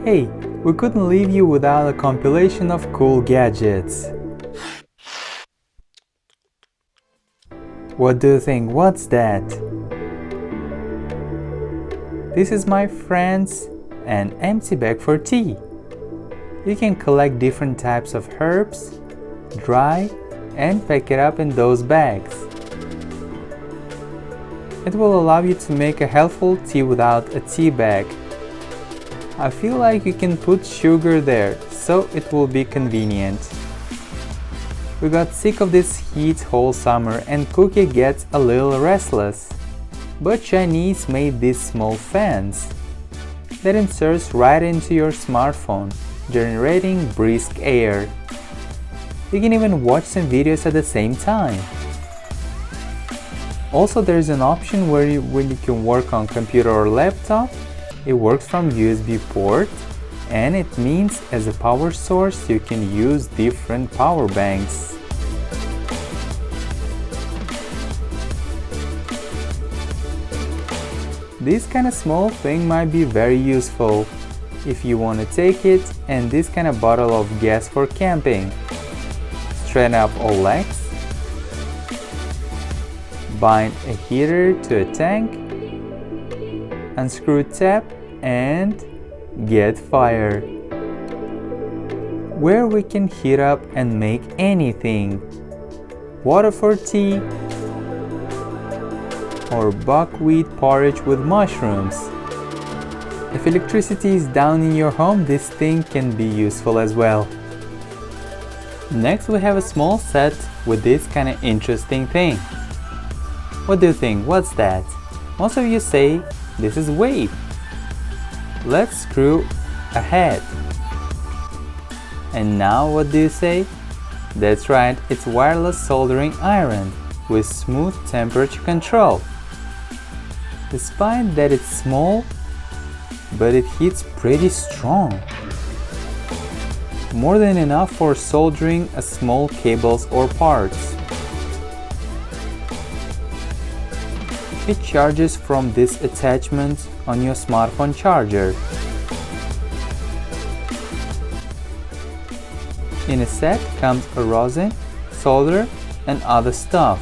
Hey, we couldn't leave you without a compilation of cool gadgets. What do you think? What's that? This is, my friends, an empty bag for tea. You can collect different types of herbs, dry, and pack it up in those bags. It will allow you to make a healthful tea without a tea bag. I feel like you can put sugar there, so it will be convenient. We got sick of this heat whole summer and Cookie gets a little restless. But Chinese made these small fans that inserts right into your smartphone, generating brisk air. You can even watch some videos at the same time. Also, there's an option when you can work on computer or laptop. It works from USB port, and it means as a power source you can use different power banks. This kind of small thing might be very useful if you want to take it, and this kind of bottle of gas for camping. Straighten up all legs. Bind a heater to a tank. Unscrew tap and get fire. Where we can heat up and make anything. Water for tea or buckwheat porridge with mushrooms. If electricity is down in your home, this thing can be useful as well. Next, we have a small set with this kind of interesting thing. What do you think? What's that? Most of you say this is wave. Let's screw a head. And now what do you say? That's right, it's wireless soldering iron with smooth temperature control. Despite that it's small, but it heats pretty strong. More than enough for soldering a small cables or parts. It charges from this attachment on your smartphone charger. In a set comes a rosin, solder, and other stuff.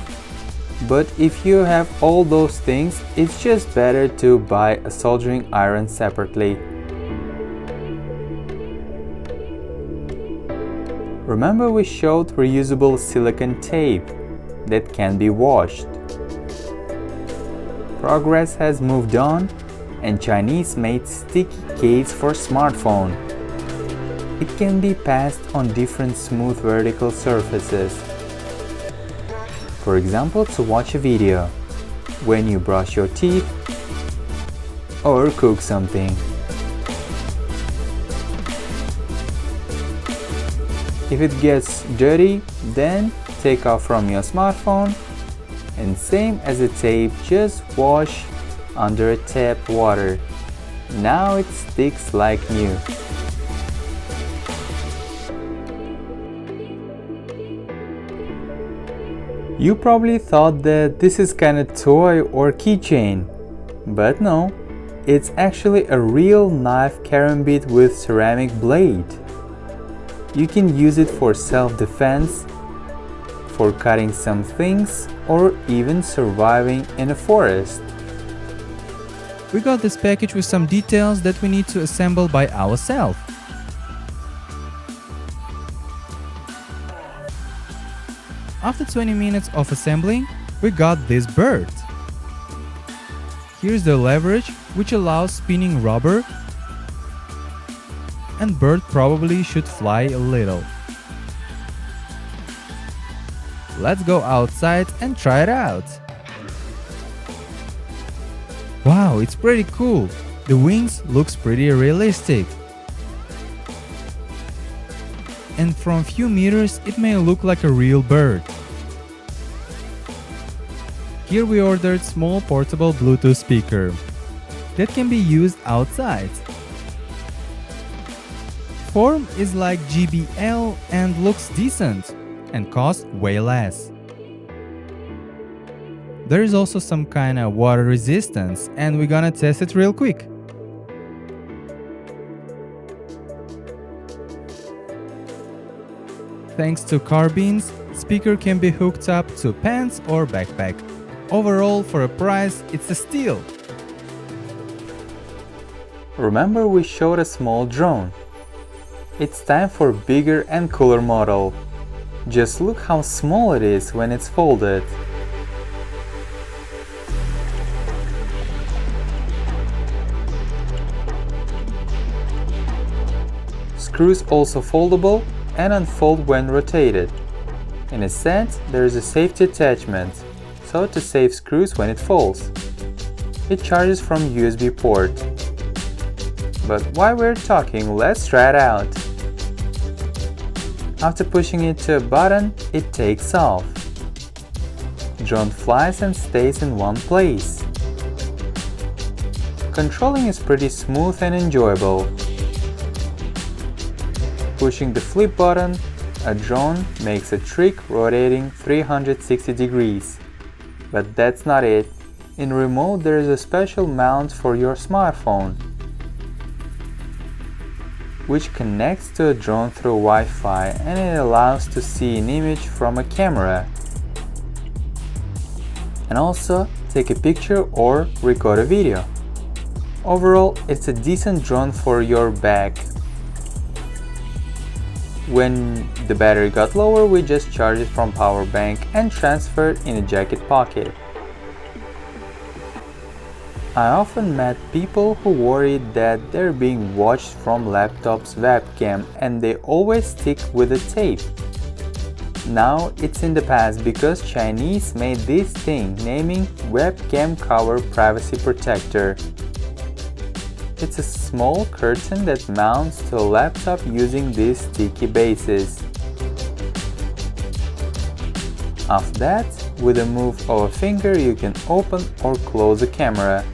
But if you have all those things, it's just better to buy a soldering iron separately. Remember we showed reusable silicone tape that can be washed. Progress has moved on, and Chinese made sticky case for smartphone. It can be passed on different smooth vertical surfaces. For example, to watch a video, when you brush your teeth, or cook something. If it gets dirty, then take off from your smartphone, and same as the tape, just wash under tap water. Now it sticks like new. You probably thought that this is kind of toy or keychain, but no, it's actually a real knife karambit with ceramic blade. You can use it for self-defense, for cutting some things, or even surviving in a forest. We got this package with some details that we need to assemble by ourselves. After 20 minutes of assembling, we got this bird. Here's the leverage, which allows spinning rubber, and bird probably should fly a little. Let's go outside and try it out. Wow, it's pretty cool. The wings looks pretty realistic. And from few meters it may look like a real bird. Here we ordered small portable Bluetooth speaker that can be used outside. Form is like JBL and looks decent and costs way less. There is also some kind of water resistance and we're gonna test it real quick. Thanks to carbines, speaker can be hooked up to pants or backpack. Overall, for a price, it's a steal. Remember we showed a small drone? It's time for a bigger and cooler model. Just look how small it is when it's folded. Screws also foldable and unfold when rotated. In a sense, there is a safety attachment, so to save screws when it falls. It charges from USB port. But while we're talking, let's try it out. After pushing it to a button, it takes off. Drone flies and stays in one place. Controlling is pretty smooth and enjoyable. Pushing the flip button, a drone makes a trick rotating 360 degrees. But that's not it. In remote there is a special mount for your smartphone, which connects to a drone through Wi-Fi, and it allows to see an image from a camera and also take a picture or record a video. Overall, it's a decent drone for your bag. When the battery got lower, we just charged it from power bank and transferred in a jacket pocket. I often met people who worried that they're being watched from laptop's webcam and they always stick with the tape. Now it's in the past because Chinese made this thing, naming Webcam Cover Privacy Protector. It's a small curtain that mounts to a laptop using these sticky bases. After that, with a move of a finger you can open or close the camera,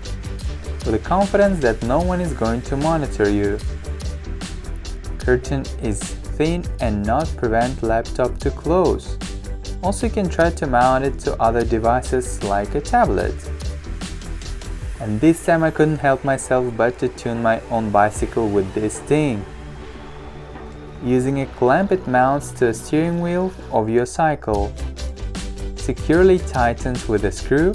with the confidence that no one is going to monitor you. Curtain is thin and not prevent laptop to close. Also, you can try to mount it to other devices like a tablet. And this time I couldn't help myself but to tune my own bicycle with this thing. Using a clamp, it mounts to a steering wheel of your cycle. Securely tightens with a screw,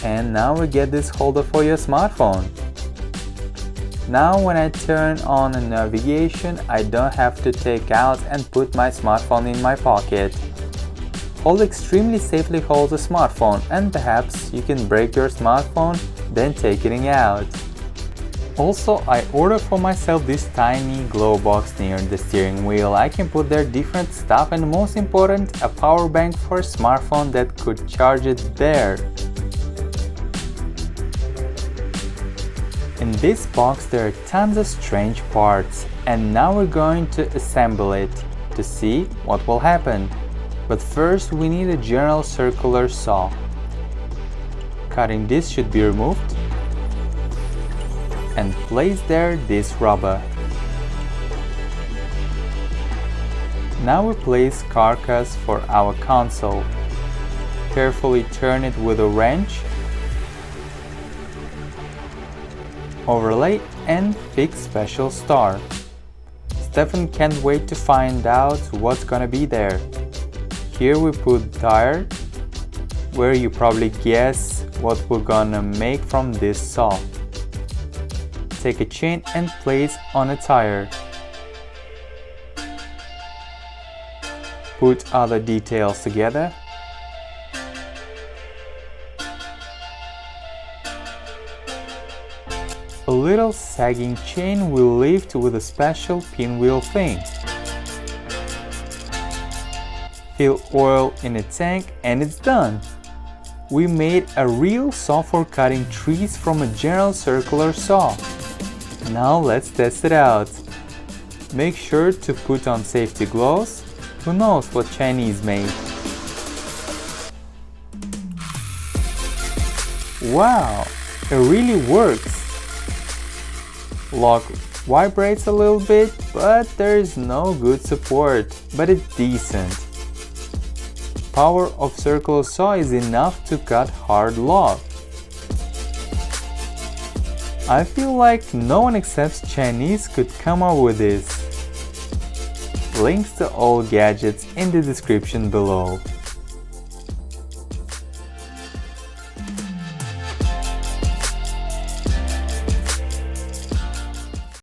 and now we get this holder for your smartphone. Now when I turn on a navigation, I don't have to take out and put my smartphone in my pocket. Hold extremely safely holds a smartphone, and perhaps you can break your smartphone, then take it out. Also, I ordered for myself this tiny glow box near the steering wheel. I can put there different stuff and most important, a power bank for a smartphone that could charge it there. In this box there are tons of strange parts, and now we're going to assemble it to see what will happen. But first we need a general circular saw. Cutting this should be removed and place there this rubber. Now we place carcass for our console. Carefully turn it with a wrench, overlay and fix special star. Stefan can't wait to find out what's gonna be there. Here we put tire, where you probably guess what we're gonna make from this saw. Take a chain and place on a tire. Put other details together. A little sagging chain will lift with a special pinwheel thing. Fill oil in a tank and it's done. We made a real saw for cutting trees from a general circular saw. Now let's test it out. Make sure to put on safety gloves. Who knows what Chinese made? Wow, it really works. Lock vibrates a little bit, but there is no good support, but it's decent. Power of circular saw is enough to cut hard log. I feel like no one except Chinese could come up with this. Links to all gadgets in the description below.